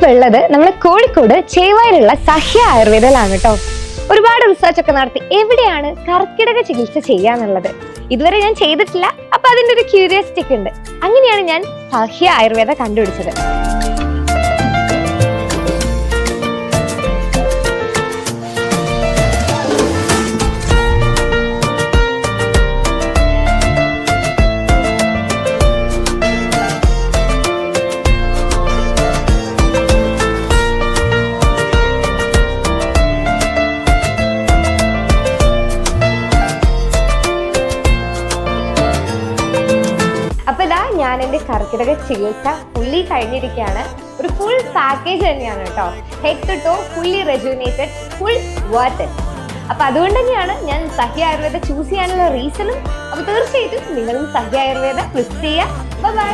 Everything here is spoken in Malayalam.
ഞാനിപ്പോൾ ഉള്ളത് നമ്മുടെ കോഴിക്കോട് ചേവായിലുള്ള സഹ്യ ആയുർവേദയിലാണ് കേട്ടോ. ഒരുപാട് റിസർച്ച് ഒക്കെ നടത്തി എവിടെയാണ് കർക്കിടക ചികിത്സ ചെയ്യാന്നുള്ളത് ഇതുവരെ ഞാൻ ചെയ്തിട്ടില്ല. അപ്പൊ അതിന്റെ ഒരു ക്യൂരിയോസിറ്റി ഒക്കെ ഉണ്ട്. അങ്ങനെയാണ് ഞാൻ സഹ്യ ആയുർവേദ കണ്ടുപിടിച്ചത്. അപ്പൊ ഇതാ ഞാൻ എൻ്റെ കർക്കിടക ചികിത്സ ഫുള്ളി കഴിഞ്ഞിരിക്കുകയാണ്. ഒരു ഫുൾ പാക്കേജ് തന്നെയാണ് കേട്ടോ. Head to toe fully rejuvenated, full worth it. അപ്പൊ അതുകൊണ്ട് തന്നെയാണ് ഞാൻ സഹ്യ ആയുർവേദ ചൂസ് ചെയ്യാനുള്ള റീസണും. അപ്പൊ തീർച്ചയായിട്ടും നിങ്ങളും സഹ്യ ആയുർവേദ വിസിറ്റ് ചെയ്യുക. ബൈ.